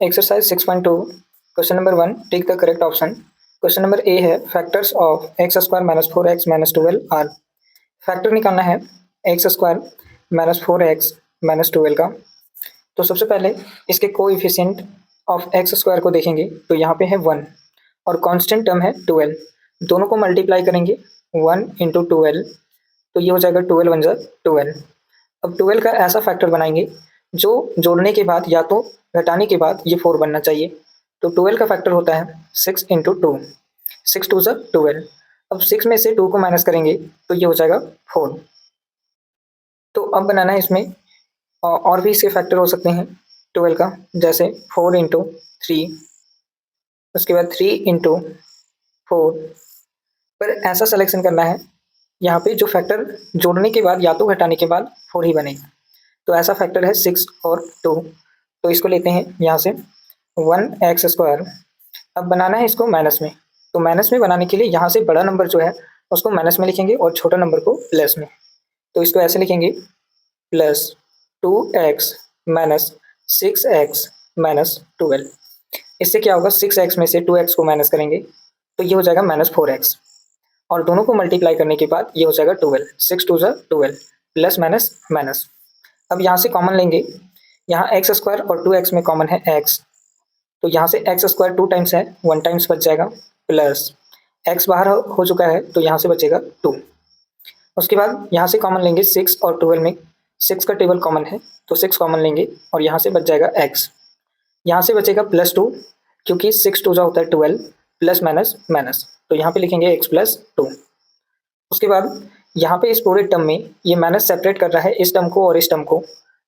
Exercise 6.2 question number 1 tick the correct option. Question number a है factors of x square minus 4x minus 12 are. Factor निकालना है x square minus 4x minus 12 का। तो सबसे पहले इसके कोएफिशिएंट ऑफ एक्स स्क्वायर को देखेंगे तो यहाँ पे है 1 और कांस्टेंट टर्म है 12। दोनों को मल्टीप्लाई करेंगे 1 इंटू 12 तो ये हो जाएगा 12 वन जा 12। अब 12 का ऐसा फैक्टर बनाएंगे जो जोड़ने के बाद या तो घटाने के बाद ये 4 बनना चाहिए। तो 12 का फैक्टर होता है 6 इंटू 2, 6 टू जा 12। अब 6 में से 2 को माइनस करेंगे तो ये हो जाएगा 4। तो अब बनाना है इसमें और भी इसके फैक्टर हो सकते हैं 12 का, जैसे 4 इंटू 3, उसके बाद 3 इंटू 4। पर ऐसा सिलेक्शन करना है यहाँ पे जो फैक्टर जोड़ने के बाद या तो घटाने के बाद 4 ही बनेगा। तो ऐसा फैक्टर है 6 और 2। तो इसको लेते हैं यहाँ से 1x स्क्वायर। अब बनाना है इसको माइनस में, तो माइनस में बनाने के लिए यहाँ से बड़ा नंबर जो है उसको माइनस में लिखेंगे और छोटा नंबर को प्लस में। तो इसको ऐसे लिखेंगे plus 2x minus 6x minus 12। इससे क्या होगा 6x में से 2x को माइनस करेंगे तो ये हो जाएगा माइनस 4x और दोनों को मल्टीप्लाई करने के बाद ये हो जाएगा 12, 6 टू जा 12 प्लस माइनस माइनस। अब यहाँ से कॉमन लेंगे, यहाँ एक्स स्क्वायर और 2x में कॉमन है x, तो यहाँ से एक्स स्क्वायर 2 टाइम्स है 1 टाइम्स बच जाएगा प्लस x बाहर हो चुका है तो यहाँ से बचेगा 2। उसके बाद यहाँ से कॉमन लेंगे 6 और 12 में 6 का टेबल कॉमन है तो 6 कॉमन लेंगे और यहाँ से बच जाएगा x। यहाँ से बचेगा प्लस 2 क्योंकि 6 टू जा होता है 12 प्लस माइनस माइनस, तो यहाँ पे लिखेंगे x प्लस 2। उसके बाद यहाँ पे इस पूरे टर्म में ये माइनस सेपरेट कर रहा है इस टर्म को और इस टर्म को,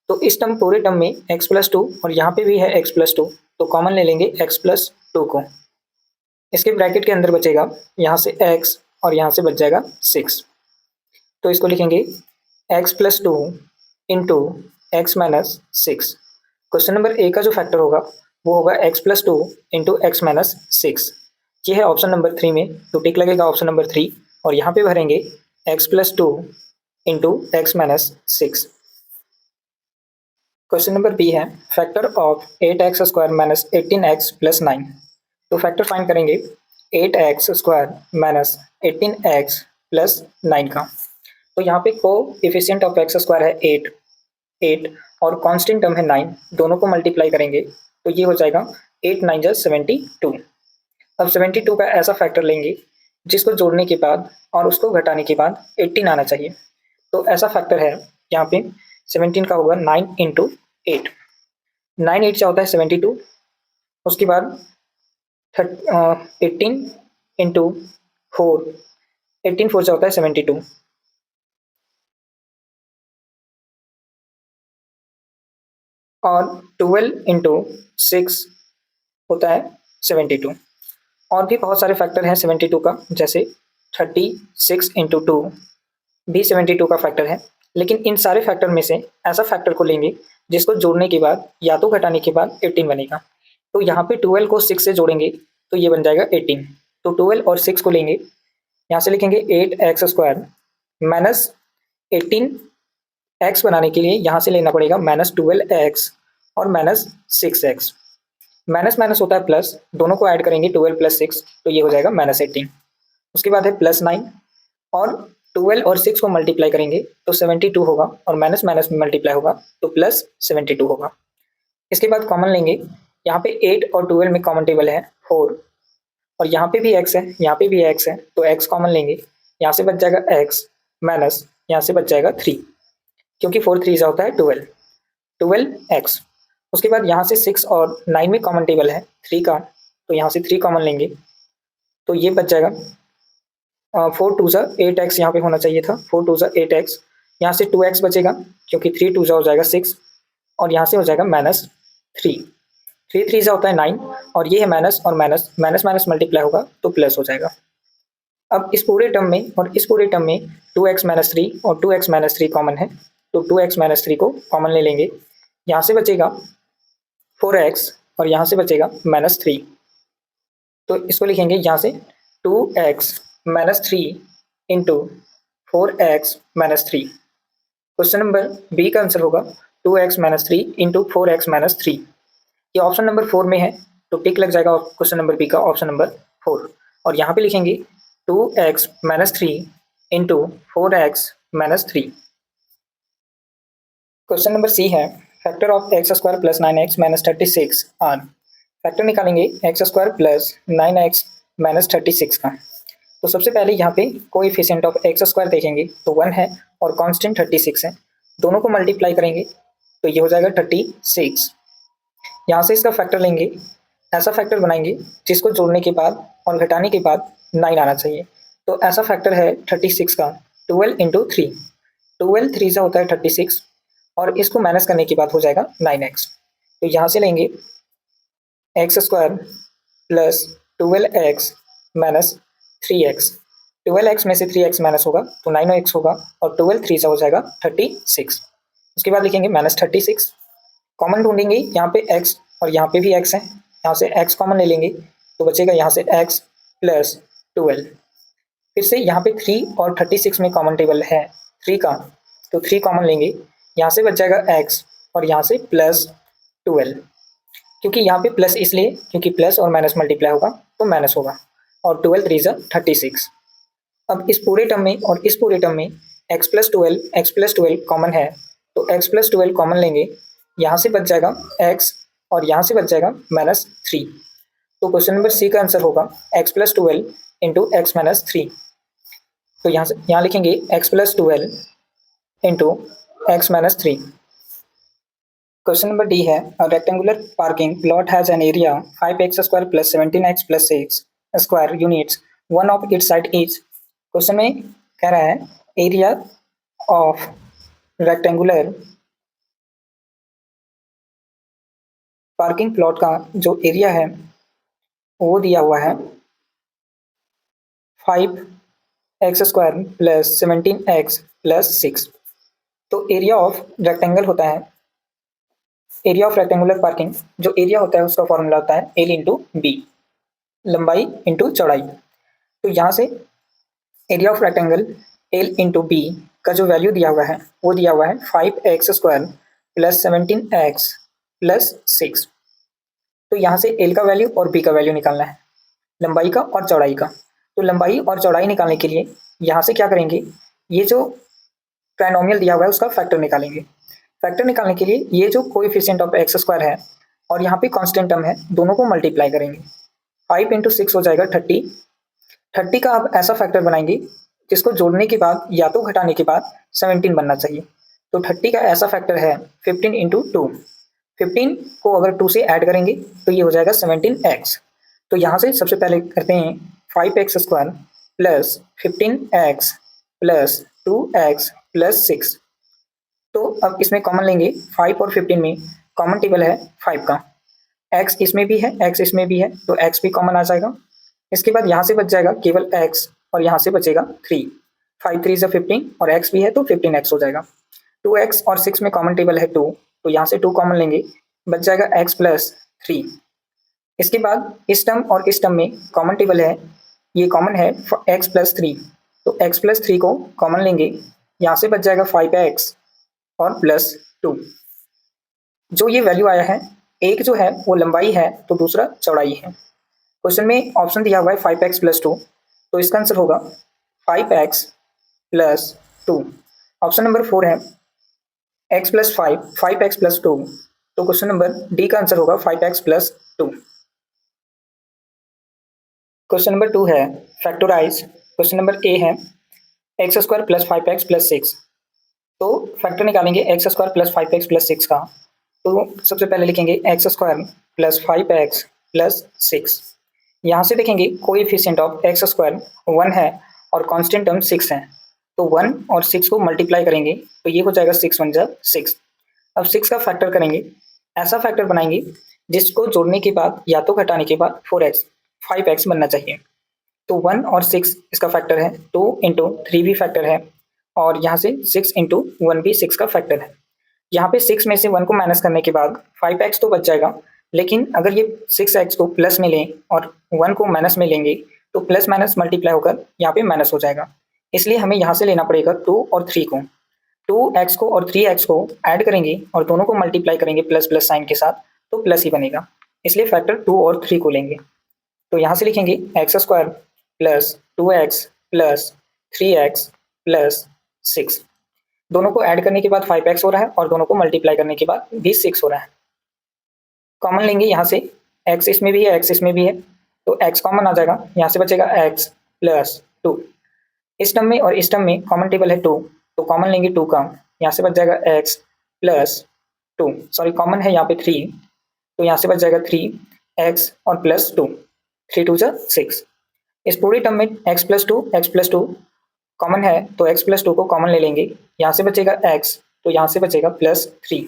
तो इस टर्म पूरे टर्म में x प्लस 2 और यहाँ पे भी है x प्लस 2 तो कॉमन ले लेंगे x प्लस 2 को। इसके ब्रैकेट के अंदर बचेगा यहाँ से x और यहाँ से बच जाएगा 6। तो इसको लिखेंगे x plus 2 into x minus 6। Question number ए का जो फैक्टर होगा वो होगा x plus 2 into x minus 6। ये है ऑप्शन नंबर 3 में, तो टिक लगेगा ऑप्शन नंबर 3 और यहाँ पे भरेंगे x plus 2 into x minus 6। Question number b है factor of 8x square minus 18x plus 9। तो फैक्टर फाइंड करेंगे 8x square minus 18x plus 9 का। तो यहाँ पे कोएफिशिएंट ऑफ एक्स स्क्वायर है 8 और कांस्टेंट टर्म है 9, दोनों को मल्टीप्लाई करेंगे तो ये हो जाएगा 8 9 जा 72। अब 72 का ऐसा फैक्टर लेंगे जिसको जोड़ने के बाद और उसको घटाने के बाद 18 आना चाहिए। तो ऐसा फैक्टर है यहाँ पे 17 का होगा 9 इंटू 8, 9 8 से होता है 72। उसके बाद 18 इंटू 4, 18 4 से होता है 72 और 12 इंटू 6 होता है 72। और भी बहुत सारे फैक्टर हैं 72 का, जैसे 36 इंटू 2 भी 72 का फैक्टर है। लेकिन इन सारे फैक्टर में से ऐसा फैक्टर को लेंगे जिसको जोड़ने के बाद या तो घटाने के बाद 18 बनेगा। तो यहाँ पे 12 को 6 से जोड़ेंगे तो ये बन जाएगा 18। तो 12 और 6 को लेंगे, यहाँ से लिखेंगे 8x स्क्वायर माइनस 18x बनाने के लिए यहाँ से लेना पड़ेगा माइनस 12x और माइनस 6x। माइनस माइनस होता है प्लस, दोनों को ऐड करेंगे 12 प्लस 6 तो ये हो जाएगा माइनस 18। उसके बाद है प्लस 9 और 12 और 6 को मल्टीप्लाई करेंगे तो 72 होगा और माइनस माइनस में मल्टीप्लाई होगा तो प्लस 72 होगा। इसके बाद कॉमन लेंगे, यहाँ पे 8 और 12 में कॉमन टेबल है 4 और यहाँ पे भी x है यहाँ पे भी x है तो x कॉमन लेंगे, यहाँ से बच जाएगा x माइनस यहाँ से बच जाएगा 3 क्योंकि 4 3 से होता है 12x। उसके बाद यहाँ से 6 और 9 में कॉमन टेबल है 3 का तो यहाँ से 3 कॉमन लेंगे तो ये बच जाएगा 4 2 जा 8x, यहाँ पे होना चाहिए था 4 2 जा 8x, यहाँ से 2x बचेगा क्योंकि 3 2 जा हो जाएगा 6 और यहाँ से हो जाएगा माइनस 3, 3 3 जा होता है 9 और ये है माइनस और माइनस माइनस माइनस मल्टीप्लाई होगा तो प्लस हो जाएगा। अब इस पूरे टर्म में और इस पूरे टर्म में 2x माइनस 3 और 2x माइनस 3 कॉमन है तो 2x माइनस 3 को कॉमन ले लेंगे, यहाँ से बचेगा 4x और यहाँ से बचेगा माइनस 3। तो इसको लिखेंगे यहाँ से 2x minus 3 into 4x minus 3। Question number b का आंसर होगा 2x minus 3 into 4x minus 3। ये ऑप्शन नंबर 4 में है, तो टिक लग जाएगा क्वेश्चन नंबर बी का ऑप्शन नंबर 4। और यहाँ पे लिखेंगे 2x - 3 into 4x - 3। Question number c है factor of x square plus 9x - 36 are. Factor निकालेंगे एक्स स्क्वायर प्लस 9x - 36 का। तो सबसे पहले यहाँ पे कोएफिशिएंट ऑफ एक्स स्क्वायर देखेंगे तो 1 है और कांस्टेंट 36 है, दोनों को मल्टीप्लाई करेंगे तो ये हो जाएगा 36। यहाँ से इसका फैक्टर लेंगे, ऐसा फैक्टर बनाएंगे जिसको जोड़ने के बाद और घटाने के बाद 9 आना चाहिए। तो ऐसा फैक्टर है 36 का 12 इंटू 3, 12 3 से होता है 36 और इसको माइनस करने के बाद हो जाएगा 9x। तो यहाँ से लेंगे x square plus 12x minus 3x, 12x में से 3x माइनस होगा तो 9x होगा और 12 3 से हो जाएगा 36। उसके बाद लिखेंगे -36, कॉमन ढूंढेंगे, यहाँ पे x और यहाँ पे भी x है, यहाँ से x कॉमन ले लेंगे तो बचेगा यहाँ से x प्लस 12। फिर से यहाँ पे 3 और 36 में कॉमन टेबल है 3 का, तो 3 कॉमन लेंगे, यहाँ से बच जाएगा x और यहाँ से प्लस 12। क्योंकि यहाँ पे प्लस इसलिए क्योंकि प्लस और माइनस मल्टीप्लाई होगा तो माइनस होगा और 12 3 जा 36। अब इस पूरे टर्म में और इस पूरे टर्म में x प्लस 12 कॉमन है तो x प्लस 12 कॉमन लेंगे, यहाँ से बच जाएगा x और यहाँ से बच जाएगा -3। तो क्वेश्चन नंबर सी का आंसर होगा x plus 12 into x minus 3। तो यहाँ लिखेंगे x plus 12 into x minus 3। Question number d है rectangular parking plot has an area 5x square plus 17x plus 6 square units, one of its side is. Question में कह रहा है area of rectangular parking plot का जो area है वो दिया हुआ है 5x square plus 17x plus 6। तो एरिया ऑफ रेक्टेंगल होता है, एरिया ऑफ रेक्टेंगुलर पार्किंग जो एरिया होता है उसका फॉर्मूला होता है L इंटू बी, लंबाई इंटू चौड़ाई। तो यहाँ से area of rectangle L into b का जो वैल्यू दिया हुआ है वो दिया हुआ है 5x square plus 17x plus 6। तो यहाँ से L का वैल्यू और B का वैल्यू निकालना है, लंबाई का और चौड़ाई का। तो लंबाई और चौड़ाई निकालने के लिए यहाँ से क्या करेंगे, ये जो ट्राइनोमियल दिया हुआ है उसका फैक्टर निकालेंगे। फैक्टर निकालने के लिए ये जो कोएफिशिएंट ऑफ एक्स स्क्वायर है और यहाँ पे कांस्टेंट टर्म है, दोनों को मल्टीप्लाई करेंगे। 5 इंटू 6 हो जाएगा 30। 30 का आप ऐसा फैक्टर बनाएंगे जिसको जोड़ने के बाद या तो घटाने के बाद 17 बनना चाहिए। तो 30 का ऐसा फैक्टर है 15 इंटू 2। 15 को अगर 2 से ऐड करेंगे तो ये हो जाएगा 17x। तो यहाँ से सबसे पहले करते हैं 5x square plus 15x plus 2x plus 6। तो अब इसमें कॉमन लेंगे, 5 और 15 में कॉमन टेबल है 5 का, x इसमें भी है x इसमें भी है तो x भी कॉमन आ जाएगा। इसके बाद यहाँ से बच जाएगा केवल x और यहाँ से बचेगा 3, 5 3 से 15 और x भी है तो 15x हो जाएगा। 2x और 6 में कॉमन टेबल है 2 तो यहाँ से 2 कॉमन लेंगे, बच जाएगा x प्लस 3। इसके बाद इस टर्म और इस टर्म में कॉमन टेबल है, ये कॉमन है x प्लस 3 तो x प्लस 3 को कॉमन लेंगे, यहाँ से बच जाएगा 5x और प्लस 2। जो ये वैल्यू आया है, एक जो है वो लंबाई है तो दूसरा चौड़ाई है। क्वेश्चन में ऑप्शन दिया हुआ है 5x प्लस 2 तो इसका आंसर होगा 5x प्लस 2। ऑप्शन नंबर 4 है x प्लस 5, 5x प्लस 2, तो क्वेश्चन नंबर डी का आंसर होगा 5x प्लस 2। क्वेश्चन नंबर 2 है फैक्टोराइज। क्वेश्चन नंबर ए है x square plus 5x plus 6। तो फैक्टर निकालेंगे x square plus 5x plus 6 का। तो सबसे पहले लिखेंगे x square plus 5x plus 6। यहाँ से देखेंगे कोएफिशिएंट ऑफ एक्स स्क्वायर 1 है और कांस्टेंट टर्म 6 है, तो 1 और 6 को मल्टीप्लाई करेंगे तो ये हो जाएगा 6 1 जा 6। अब 6 का फैक्टर करेंगे, ऐसा फैक्टर बनाएंगे जिसको जोड़ने के बाद या तो घटाने के बाद 5x बनना चाहिए। तो 1 और 6 इसका फैक्टर है, 2 इंटू 3 भी फैक्टर है और यहाँ से 6 इंटू 1 भी 6 का फैक्टर है। यहाँ पे 6 में से 1 को माइनस करने के बाद 5x तो बच जाएगा, लेकिन अगर ये 6x को प्लस में लें और 1 को माइनस में लेंगे तो प्लस माइनस मल्टीप्लाई होकर यहाँ पे माइनस हो जाएगा। इसलिए हमें यहाँ से लेना पड़ेगा 2 और 3 को, 2x को और 3x को ऐड करेंगे और दोनों को मल्टीप्लाई करेंगे प्लस प्लस साइन के साथ तो प्लस ही बनेगा, इसलिए फैक्टर 2 और 3 को लेंगे। तो यहाँ से लिखेंगे x square plus 2x plus 3x plus 6। दोनों को ऐड करने के बाद 5x हो रहा है और दोनों को मल्टीप्लाई करने के बाद भी 6 हो रहा है। कॉमन लेंगे यहाँ से, x इसमें भी है, x इसमें भी है, तो x कॉमन आ जाएगा, यहाँ से बचेगा x प्लस 2। इस टर्म में और इस टर्म में कॉमन टेबल है 2, तो कॉमन लेंगे 2 का, यहाँ से बच जाएगा x प्लस 2, सॉरी कॉमन है यहाँ पे 3, तो यहाँ से बच जाएगा 3x और प्लस 2, 3 2 6। इस पूरी टर्म में x प्लस टू कॉमन है, तो x प्लस 2 को कॉमन ले लेंगे, यहाँ से बचेगा x, तो यहाँ से बचेगा प्लस 3।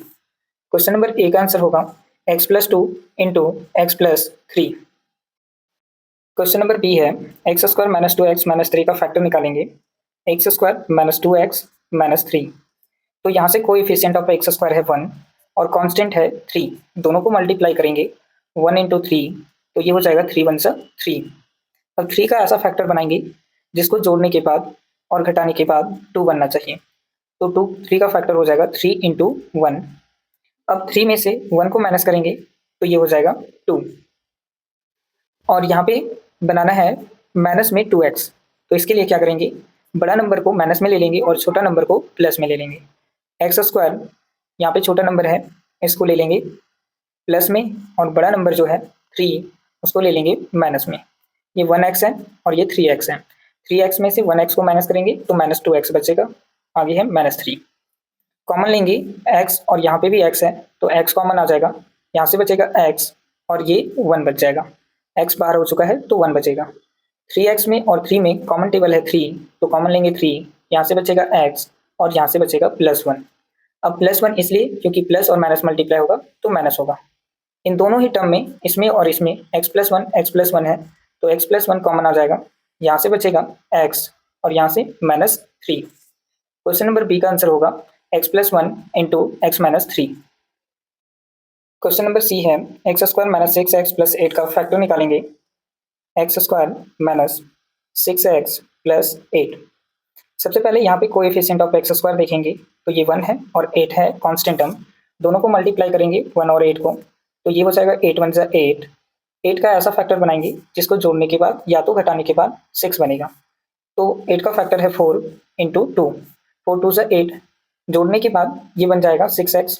क्वेश्चन नंबर ए का आंसर होगा x plus 2 into x plus 3। Question number b है x square minus 2x minus 3 का फैक्टर निकालेंगे, x square minus 2x minus 3। तो यहाँ से कोएफिशिएंट ऑफ एक्स स्क्वायर है 1 और कांस्टेंट है 3, दोनों को मल्टीप्लाई करेंगे 1 इंटू 3, तो ये हो जाएगा 3 1 3। अब 3 का ऐसा फैक्टर बनाएंगे जिसको जोड़ने के बाद और घटाने के बाद 2 बनना चाहिए, तो 3 का फैक्टर हो जाएगा 3 इंटू 1। अब 3 में से 1 को माइनस करेंगे तो ये हो जाएगा 2, और यहाँ पे बनाना है माइनस में 2x, तो इसके लिए क्या करेंगे, बड़ा नंबर को माइनस में ले लेंगे और छोटा नंबर को प्लस में ले लेंगे। एक्स स्क्वायर यहाँ पे छोटा नंबर है, इसको ले लेंगे प्लस में, और बड़ा नंबर जो है 3 उसको ले लेंगे माइनस में। ये 1x है और ये 3x है, 3x में से 1x को माइनस करेंगे तो माइनस 2x बचेगा, आगे है माइनस 3। कॉमन लेंगे x और यहाँ पे भी x है, तो x कॉमन आ जाएगा, यहाँ से बचेगा x और ये 1 बच जाएगा, x बाहर हो चुका है तो 1 बचेगा। 3x में और 3 में कॉमन टेबल है 3, तो कॉमन लेंगे 3, यहाँ से बचेगा x और यहाँ से बचेगा प्लस 1। अब प्लस 1 इसलिए क्योंकि प्लस और माइनस मल्टीप्लाई होगा तो माइनस होगा। इन दोनों ही टर्म में, इसमें और इसमें x प्लस 1 है, तो x प्लस 1 कॉमन आ जाएगा, यहाँ से बचेगा x और यहाँ से माइनस 3। क्वेश्चन नंबर बी का आंसर होगा x plus 1 into x minus 3। Question number c है x square minus 6x plus 8 का फैक्टर निकालेंगे, x square minus 6x plus 8। सबसे पहले यहाँ पे कोएफिशिएंट ऑफ एक्स स्क्वायर देखेंगे, तो ये 1 है और 8 है कांस्टेंट टर्म, दोनों को मल्टीप्लाई करेंगे 1 और 8 को, तो ये हो जाएगा 8 1 8। 8 का ऐसा फैक्टर बनाएंगे जिसको जोड़ने के बाद या तो घटाने के बाद 6 बनेगा, तो 8 का फैक्टर है 4 इंटू 2, 4 2 8, जोड़ने के बाद ये बन जाएगा 6x,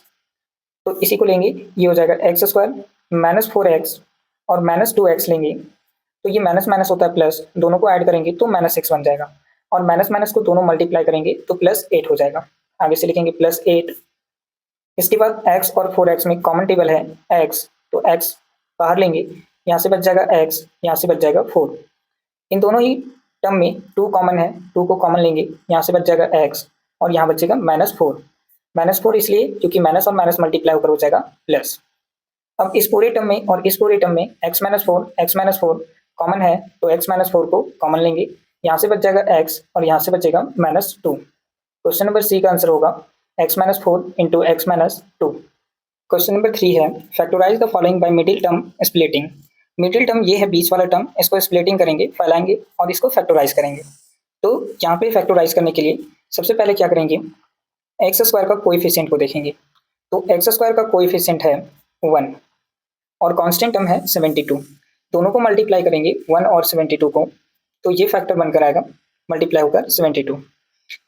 तो इसी को लेंगे, ये हो जाएगा एक्स स्क्वायर माइनस 4x और माइनस 2x लेंगे, तो ये माइनस माइनस होता है प्लस, दोनों को ऐड करेंगे तो माइनस 6 बन जाएगा, और माइनस माइनस को दोनों मल्टीप्लाई करेंगे तो प्लस 8 हो जाएगा, आगे से लिखेंगे प्लस 8। इसके बाद x और 4x में कॉमन टेबल है x, तो x बाहर लेंगे, यहाँ से बच जाएगा x, यहाँ से बच जाएगा 4। इन दोनों ही टर्म में 2 कॉमन है, 2 को कॉमन लेंगे, यहाँ से बच जाएगा x और यहाँ बचेगा -4। -4 इसलिए क्योंकि माइनस और माइनस मल्टीप्लाई होकर हो जाएगा प्लस। अब इस पूरे टर्म में और इस पूरे टर्म में x माइनस 4 कॉमन है, तो x माइनस 4 को कॉमन लेंगे, यहाँ से बच जाएगा x और यहाँ से बचेगा -2। क्वेश्चन नंबर सी का आंसर होगा x minus 4 into x minus 2। Question number 3 है factorise the following by middle term splitting. Middle term ये है बीच वाला टर्म, इसको स्प्लिटिंग करेंगे, फैलाएंगे और इसको फैक्टराइज करेंगे। तो यहाँ पे फैक्टराइज करने के लिए सबसे पहले क्या करेंगे, एक्स स्क्वायर का कोएफिशिएंट को देखेंगे, तो एक्स स्क्वायर का कोएफिशिएंट है 1 और कांस्टेंट टर्म है 72, दोनों को मल्टीप्लाई करेंगे 1 और 72 को, तो ये फैक्टर बनकर आएगा मल्टीप्लाई होकर 72।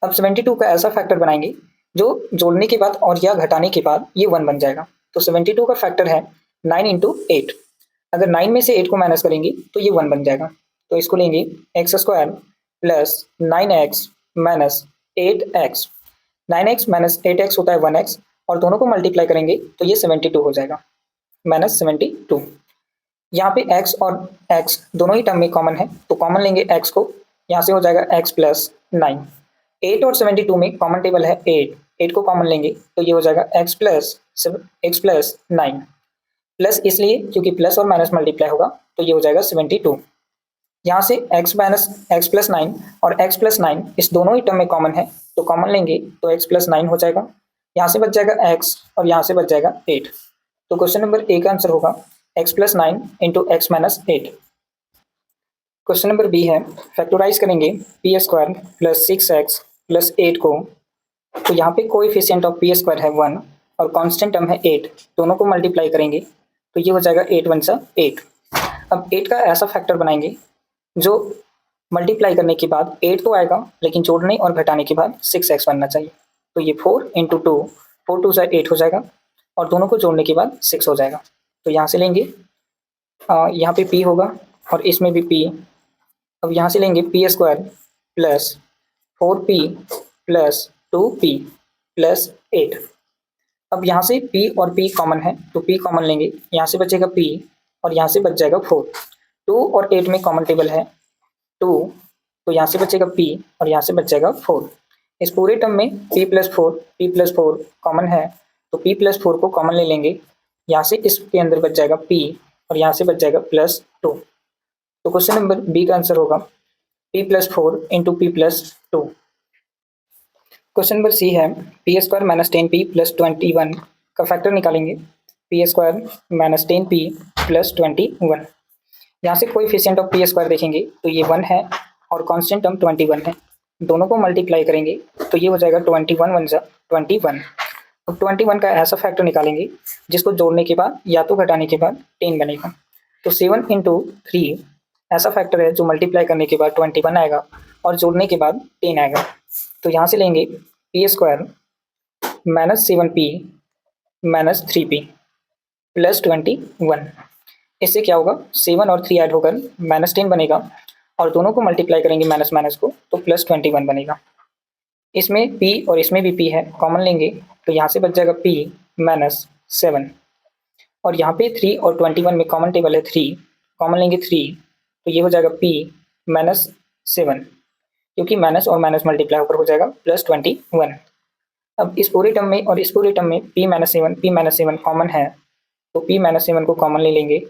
अब 72 का ऐसा फैक्टर बनाएंगे जो जोड़ने के बाद और या घटाने के बाद ये 1 बन जाएगा, तो 72 का फैक्टर है 9 इंटू 8। अगर 9 में से 8 को माइनस करेंगे तो ये 1 बन जाएगा, तो इसको लेंगे x square plus 9x minus 8x। 9x minus 8x होता है 1x, और दोनों को मल्टीप्लाई करेंगे तो ये 72 हो जाएगा, -72। यहाँ पे x और x दोनों ही टर्म में कॉमन है, तो कॉमन लेंगे x को, यहाँ से हो जाएगा x प्लस 9। 8 और 72 में कॉमन टेबल है 8, 8 को कॉमन लेंगे तो ये हो जाएगा x प्लस 9, प्लस इसलिए क्योंकि प्लस और माइनस मल्टीप्लाई होगा, तो ये हो जाएगा 72। यहाँ से x प्लस 9 और x प्लस 9 इस दोनों ही टर्म में कॉमन है, तो कॉमन लेंगे तो x प्लस 9 हो जाएगा, यहाँ से बच जाएगा x और यहाँ से बच जाएगा 8। तो क्वेश्चन नंबर ए का आंसर होगा x plus 9 into x minus 8। Question number b है फैक्टराइज करेंगे p square plus 6x plus 8 को, तो यहाँ पे कोएफिशिएंट ऑफ पी स्क्वायर है 1 और कांस्टेंट टर्म है 8, दोनों को मल्टीप्लाई करेंगे तो ये हो जाएगा 8 वन सा 8। अब 8 का ऐसा फैक्टर बनाएंगे जो मल्टीप्लाई करने के बाद 8 तो आएगा, लेकिन जोड़ने और घटाने के बाद 6x बनना चाहिए। तो ये 4 इंटू 2, 4 टू 8 हो जाएगा, और दोनों को जोड़ने के बाद 6 हो जाएगा। तो यहाँ से लेंगे यहाँ पे p होगा और इसमें भी p। अब यहाँ से लेंगे p square plus 4p plus 2p plus 8। अब यहाँ से p और p कॉमन है, तो p कॉमन लेंगे, यहाँ से बचेगा p और यहाँ से बच जाएगा 4। 2 और 8 में कॉमन टेबल है 2, तो यहाँ से बचेगा p और यहाँ से बच जाएगा 4। इस पूरे टर्म में p प्लस 4 कॉमन है, तो p प्लस 4 को कॉमन ले लेंगे, यहाँ से इसके अंदर बच जाएगा p और यहाँ से बच जाएगा प्लस 2। तो क्वेश्चन नंबर बी का आंसर होगा p plus 4 into p plus 2। Question number c है p square minus 10p plus 21 का फैक्टर निकालेंगे। P square minus 10p plus 21। यहाँ से कोएफिशिएंट ऑफ पी स्क्वायर देखेंगे तो ये 1 है और कांस्टेंट टर्म 21 है। दोनों को मल्टीप्लाई करेंगे तो ये हो जाएगा 21 वन जा 21। अब 21 का ऐसा फैक्टर निकालेंगे जिसको जोड़ने के बाद या तो घटाने के बाद 10 बनेगा। तो 7 इंटू 3 ऐसा फैक्टर है जो मल्टीप्लाई करने के बाद 21 आएगा और जोड़ने के बाद 10 आएगा। तो यहाँ से लेंगे P square minus 7p minus 3p plus 21। इससे क्या होगा, 7 और 3 ऐड होकर माइनस 10 बनेगा और दोनों को मल्टीप्लाई करेंगे माइनस माइनस को, तो प्लस 21 बनेगा। इसमें p और इसमें भी p है, कॉमन लेंगे तो यहाँ से बच जाएगा p माइनस 7 और यहाँ पे 3 और 21 में कॉमन टेबल है 3, कॉमन लेंगे 3, तो ये हो जाएगा p माइनस 7, क्योंकि माइनस और माइनस मल्टीप्लाई होकर हो जाएगा प्लस 21। अब इस पूरे टर्म में और इस पूरे टर्म में p माइनस 7 कॉमन है, तो p माइनस 7 को कॉमन ले लेंगे,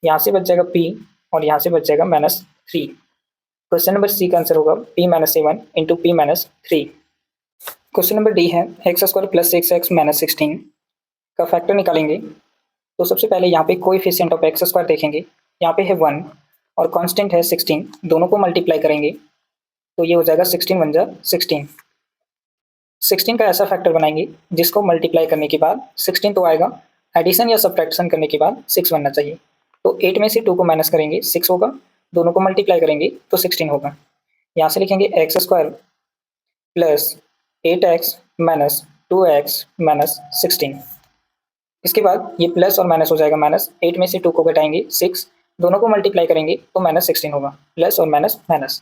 यहाँ से बच जाएगा p और यहाँ से बच जाएगा माइनस 3। क्वेश्चन नंबर सी का आंसर होगा p minus 7 into p minus 3। Question number d है x square plus 6x minus 16 का फैक्टर निकालेंगे। तो सबसे पहले यहाँ पे कोएफिशिएंट ऑफ एक्स स्क्वायर देखेंगे, यहाँ पे है 1 और कांस्टेंट है 16, दोनों को मल्टीप्लाई करेंगे तो ये हो जाएगा 16 वन जा 16। 16 का ऐसा फैक्टर बनाएंगे जिसको मल्टीप्लाई करने के बाद 16 तो आएगा, एडिशन या सब्ट्रैक्शन करने के बाद 6 बनना चाहिए। तो 8 में से 2 को माइनस करेंगे 6 होगा, दोनों को मल्टीप्लाई करेंगे तो 16 होगा। यहाँ से लिखेंगे x square plus 8x minus 2x minus 16। इसके बाद ये प्लस और माइनस हो जाएगा माइनस, 8 में से 2 को घटाएंगे 6, दोनों को मल्टीप्लाई करेंगे तो माइनस 16 होगा, प्लस और माइनस माइनस।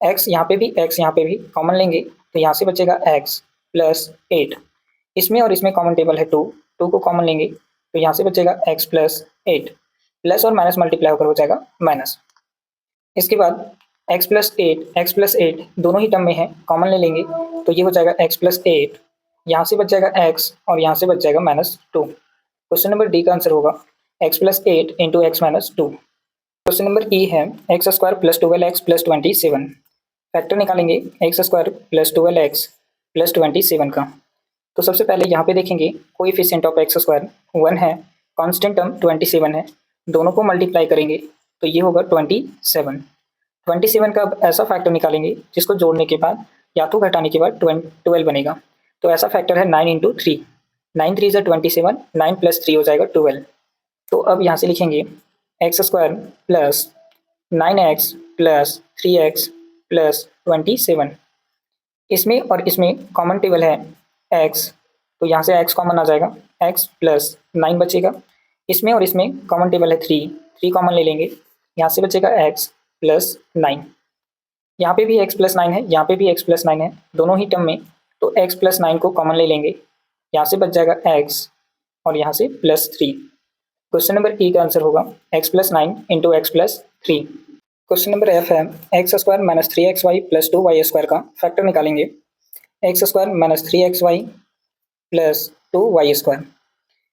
x यहाँ पे भी कॉमन लेंगे तो यहाँ से बचेगा x प्लस 8। इसमें और इसमें कॉमन टेबल है 2, 2 को कॉमन लेंगे तो यहाँ से बचेगा x प्लस 8, प्लस और माइनस मल्टीप्लाई होकर हो जाएगा माइनस। इसके बाद x प्लस 8 दोनों ही टर्म में है, कॉमन ले लेंगे तो ये हो जाएगा x प्लस 8, यहाँ से बच जाएगा x और यहाँ से बच जाएगा माइनस 2। क्वेश्चन नंबर डी का आंसर होगा x plus 8 into x minus 2। Question number e है x square plus 12x plus 27। Factor निकालेंगे x square plus 12x plus 27 का। तो सबसे पहले यहाँ पे देखेंगे कोएफिशिएंट ऑफ एक्स स्क्वायर 1 है, कांस्टेंट टर्म 27 है, दोनों को मल्टीप्लाई करेंगे तो ये होगा 27। 27 का ऐसा फैक्टर निकालेंगे जिसको जोड़ने के बाद या तो घटाने के बाद 12 बनेगा। तो ऐसा फैक्टर है 9 इंटू 3, 9 3 जा 27, 9 प्लस 3 हो जाएगा 12। तो अब यहाँ से लिखेंगे x square plus 9x plus 3x plus 27। इसमें और इसमें कॉमन टेबल है x, तो यहाँ से x कॉमन आ जाएगा, x प्लस 9 बचेगा। इसमें और इसमें कॉमन टेबल है 3 कॉमन ले लेंगे, यहाँ से बचेगा x प्लस 9। यहाँ पे भी x प्लस 9 है, यहाँ पे भी x प्लस 9 है, दोनों ही टर्म में, तो x प्लस 9 को कॉमन ले लेंगे, यहाँ से बच जाएगा x और यहाँ से प्लस 3। क्वेश्चन नंबर ई का आंसर होगा x plus 9 into x plus 3। Question number f है x square minus 3xy plus 2y square का फैक्टर निकालेंगे। X square minus 3xy plus 2y square.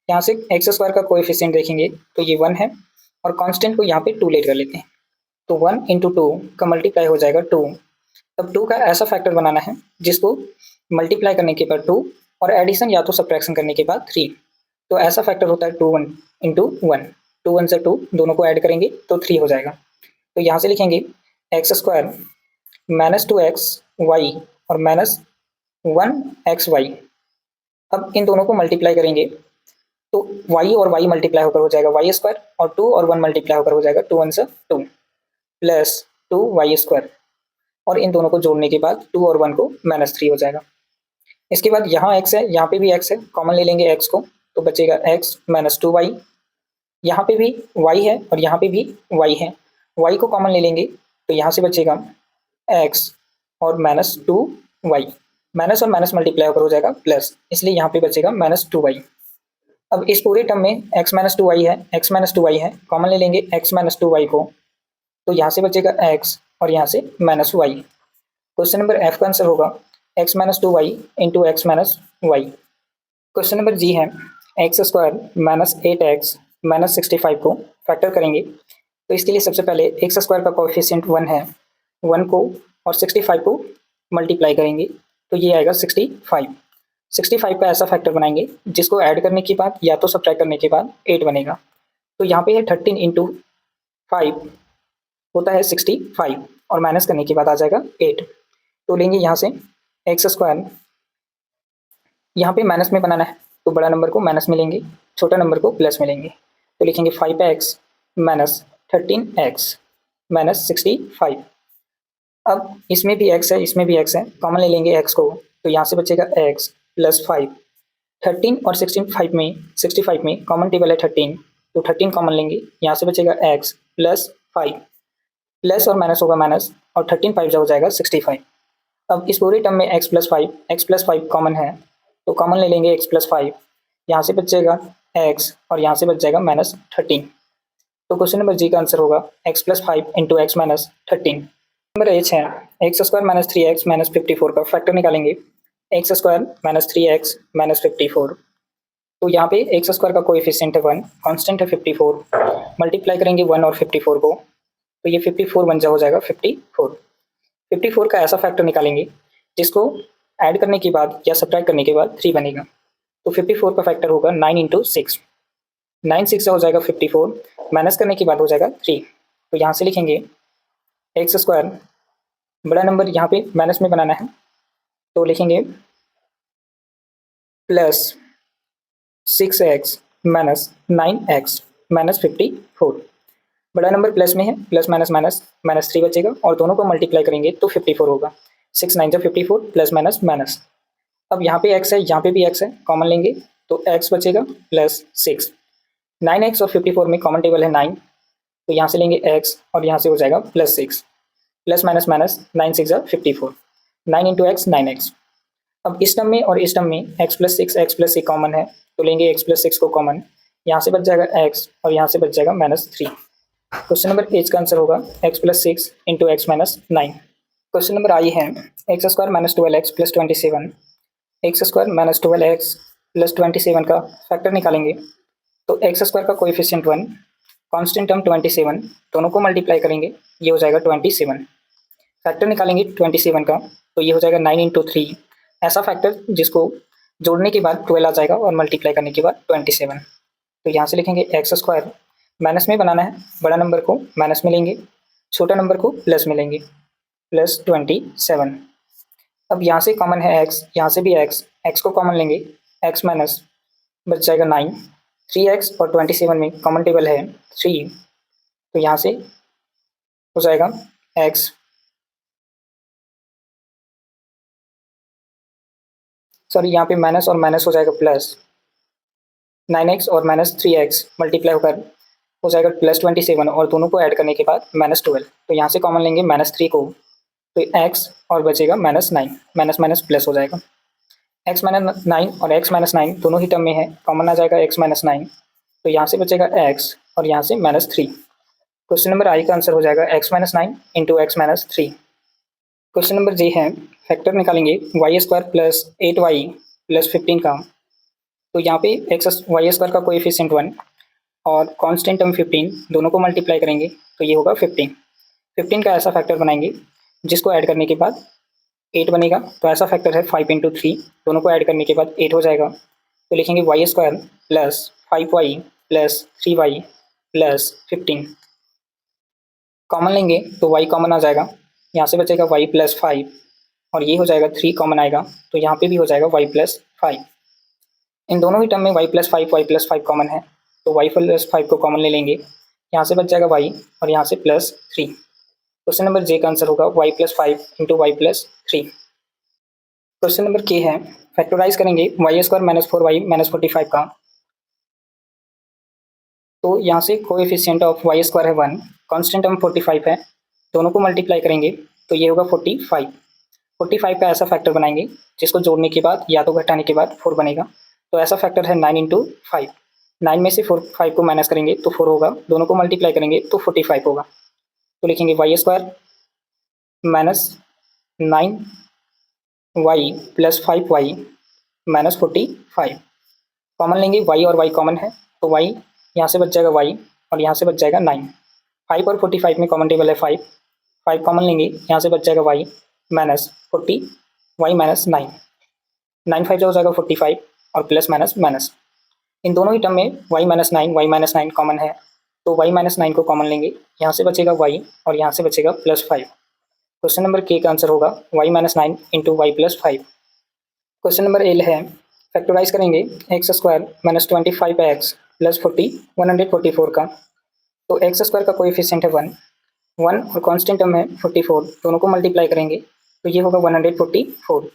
यहाँ से एक्स स्क्वायर का कोएफिशिएंट देखेंगे तो ये 1 है और कांस्टेंट को यहाँ पे 2 लेट कर लेते हैं, तो 1 इंटू 2 का मल्टीप्लाई हो जाएगा 2। तब 2 का ऐसा फैक्टर बनाना है जिसको मल्टीप्लाई करने के बाद 2 और एडिशन या तो सब्ट्रैक्शन करने के बाद 3। तो ऐसा फैक्टर होता है 2 1 इंटू 1, 2 1 से 2, दोनों को ऐड करेंगे तो 3 हो जाएगा। तो यहाँ से लिखेंगे एक्स स्क्वायर माइनस 2xy और माइनस 1xy। अब इन दोनों को मल्टीप्लाई करेंगे तो y और y मल्टीप्लाई होकर हो जाएगा वाई स्क्वायर, और 2 और 1 मल्टीप्लाई होकर हो जाएगा 2 1 2 प्लस 2y स्क्वायर, और इन दोनों को जोड़ने के बाद 2 और 1 को -3 हो जाएगा। इसके बाद यहाँ x है, यहाँ पे भी x है, कॉमन ले लेंगे x को, तो बचेगा x माइनस 2y। यहाँ पे भी y है और यहाँ पे भी y है, y को कॉमन ले लेंगे तो यहाँ से बचेगा x और -2y। माइनस और माइनस मल्टीप्लाई होकर हो जाएगा प्लस, इसलिए यहाँ पे बचेगा -2y। अब इस पूरे टर्म में x माइनस 2y है, x माइनस 2y है, कॉमन ले लेंगे x माइनस 2y को, तो यहाँ से बचेगा x और यहाँ से -y। क्वेश्चन नंबर F का आंसर होगा x minus 2y into x minus y. Question number G है x square minus 8x minus 65 को फैक्टर करेंगे। तो इसके लिए सबसे पहले एक्स स्क्वायर का कोएफिशिएंट 1 है, 1 को और 65 को मल्टीप्लाई करेंगे तो ये आएगा 65। 65 का ऐसा फैक्टर बनाएंगे जिसको ऐड करने के बाद या तो सब्ट्रैक्ट करने के बाद 8 बनेगा। तो यहाँ पे है 13 इंटू 5 होता है 65 और माइनस करने के बाद आ जाएगा 8। तो लेंगे यहाँ से एक्स स्क्वायर, यहाँ पे माइनस में बनाना है तो बड़ा नंबर को माइनस में लेंगे, छोटा नंबर को प्लस में लेंगे, तो लिखेंगे 5x माइनस 13x माइनस 65। अब इसमें भी x है, इसमें भी x है, कॉमन ले लेंगे x को, तो यहाँ से बचेगा x प्लस 5। 13 और 65 में कॉमन टेबल है 13, तो 13 कॉमन लेंगे, यहाँ से बचेगा x प्लस 5, प्लस और माइनस होगा माइनस, और 13 5 हो जाएगा 65। अब इस पूरे टर्म में x प्लस 5 कॉमन है, तो कॉमन ले लेंगे x प्लस 5, यहाँ से बचेगा x और यहाँ से बच जाएगा -13। तो क्वेश्चन नंबर जी का आंसर होगा x plus 5 into x minus 13। Number h है x square minus 3x minus 54 का फैक्टर निकालेंगे। X square minus 3x minus 54, तो यहाँ पे एक्स स्क्वायर का कोएफिशिएंट है 1, कांस्टेंट है 54, मल्टीप्लाई करेंगे 1 और 54 को, तो ये 54 बन हो जाएगा 54। 54 का ऐसा फैक्टर निकालेंगे जिसको ऐड करने के बाद या सब्ट्रैक्ट करने के बाद 3 बनेगा। तो 54 का फैक्टर होगा 9 इंटू 6, 9 6 हो जाएगा 54, माइनस करने के बाद हो जाएगा 3। तो यहाँ से लिखेंगे एक्स स्क्वायर, बड़ा नंबर यहाँ पे माइनस में बनाना है, तो लिखेंगे plus 6x minus 9x minus 54। बड़ा नंबर प्लस में है, प्लस माइनस माइनस माइनस 3 बचेगा, और दोनों को मल्टीप्लाई करेंगे तो 54 होगा। 6 9 54 प्लस माइनस माइनस। अब यहाँ पे x है, यहाँ पे भी x है, कॉमन लेंगे तो x बचेगा प्लस 6। 9x और 54 में कॉमन टेबल है 9, तो यहाँ से लेंगे x और यहाँ से हो जाएगा plus 6, plus minus minus 9 6 54, 9 into x 9x। अब इस टर्म में और इस टर्म में x प्लस 6 कॉमन है, तो लेंगे x प्लस 6 को कॉमन, यहाँ से बच जाएगा x और यहाँ से बच जाएगा -3। क्वेश्चन नंबर एच का आंसर होगा x plus 6 into x minus 9। Question number i है x square minus 12x plus 27, x square minus 12x plus 27 का फैक्टर निकालेंगे। तो एक्स स्क्वायर का कोएफिशिएंट 1, कांस्टेंट टर्म 27, दोनों को मल्टीप्लाई करेंगे, ये हो जाएगा 27। फैक्टर निकालेंगे 27 का, तो ये हो जाएगा 9 इंटू 3, ऐसा फैक्टर जिसको जोड़ने के बाद 12 आ जाएगा और मल्टीप्लाई करने के बाद 27। तो यहाँ से लिखेंगे एक्स स्क्वायर, माइनस में बनाना है, बड़ा नंबर को माइनस में लेंगे, छोटा नंबर को प्लस में लेंगे, प्लस 27। अब यहाँ से कॉमन है x, यहाँ से भी x को कॉमन लेंगे, x माइनस बच जाएगा 9, 3x और 27 में कॉमन टेबल है 3, तो यहाँ से हो जाएगा x, सॉरी यहाँ पे माइनस और माइनस हो जाएगा प्लस, 9x और माइनस 3x मल्टीप्लाई होकर हो जाएगा प्लस 27, और दोनों को ऐड करने के बाद -12, तो यहाँ से कॉमन लेंगे -3 को, तो x और बचेगा -9, माइनस माइनस प्लस हो जाएगा। x माइनस 9 और x माइनस 9 दोनों ही टर्म में है, कॉमन आ जाएगा x माइनस 9, तो यहाँ से बचेगा x और यहाँ से -3। क्वेश्चन नंबर आई का आंसर हो जाएगा x minus 9 into x minus 3। Question number g है फैक्टर निकालेंगे Y square plus 8y plus 15 का। तो यहाँ पे वाई स्क्वायर का कोएफिशिएंट 1 और कांस्टेंट टर्म 15, दोनों को मल्टीप्लाई करेंगे तो ये होगा 15। 15 का ऐसा फैक्टर बनाएंगे जिसको ऐड करने के बाद 8 बनेगा, तो ऐसा फैक्टर है 5 इंटू 3, दोनों को ऐड करने के बाद 8 हो जाएगा। तो लिखेंगे y square plus 5y plus 3y plus 15, common लेंगे तो y कॉमन आ जाएगा, यहाँ से बचेगा y प्लस 5 और ये हो जाएगा 3 कॉमन आएगा, तो यहाँ पे भी हो जाएगा y प्लस 5। इन दोनों ही टर्म में y+5 कॉमन है, तो y+5 को कॉमन ले लेंगे, यहाँ से बच जाएगा y और यहाँ से +3। क्वेश्चन नंबर जे का आंसर होगा y+5 into y+3। Question number के है, फैक्टराइज करेंगे y² - 4y - 45 का। तो यहाँ से कोएफिशिएंट ऑफ y² है 1, कांस्टेंट टर्म 45 है, दोनों को मल्टीप्लाई करेंगे तो ये होगा 45। 45 का ऐसा फैक्टर बनाएंगे जिसको जोड़ने के बाद या तो घटाने के बाद 4 बनेगा। तो ऐसा फैक्टर है 9 × 5। 9 में से 5 को माइनस करेंगे तो 4 होगा, दोनों को मल्टीप्लाई करेंगे तो 45 होगा। तो लिखेंगे y² - 9y + 5y - 45। कॉमन लेंगे, y और y कॉमन है तो y यहाँ से बच जाएगा y और यहाँ से बच जाएगा 9। 5 और 45 में कॉमन टेबल है 5, 5 कॉमन लेंगे, यहाँ से बच जाएगा y माइनस 40 y माइनस 9। 9 5 हो जाएगा 45 और प्लस माइनस माइनस। इन दोनों ही टर्म में y माइनस 9 कॉमन है, तो y माइनस 9 को कॉमन लेंगे, यहाँ से बचेगा y और यहाँ से बचेगा +5। क्वेश्चन नंबर के का आंसर होगा y minus 9 into y+5। Question number L है, फैक्टराइज करेंगे x² - 25x + 144 का। तो x² का कोएफिशिएंट है 1 और कांस्टेंट टर्म है 44, दोनों को मल्टीप्लाई करेंगे तो ये होगा 144।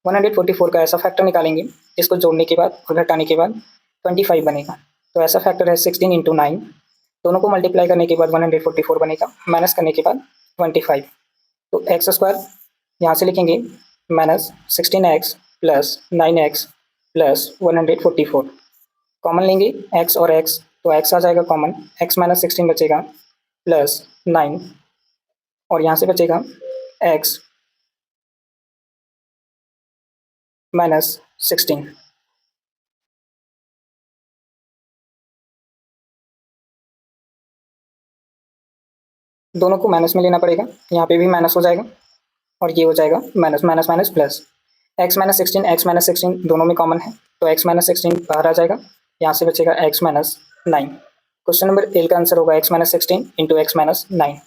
144 का ऐसा फैक्टर निकालेंगे जिसको जोड़ने के बाद और घटाने के बाद 25 बनेगा। तो ऐसा फैक्टर है 16 × 9, दोनों को मल्टीप्लाई करने के बाद 144 बनेगा, माइनस करने के बाद 25। तो x² यहाँ से लिखेंगे -16x + 9x + 144। कॉमन लेंगे x और x, तो x आ जाएगा कॉमन, x - 16 बचेगा +9 और यहाँ से बचेगा x - 16। दोनों को माइनस में लेना पड़ेगा, यहाँ पे भी माइनस हो जाएगा और ये हो जाएगा minus minus minus plus. x - 16 दोनों में कॉमन है, तो x - 16 बाहर आ जाएगा, यहाँ से बचेगा x - 9। क्वेश्चन नंबर एल का आंसर होगा x - 16 इंटू x - 9।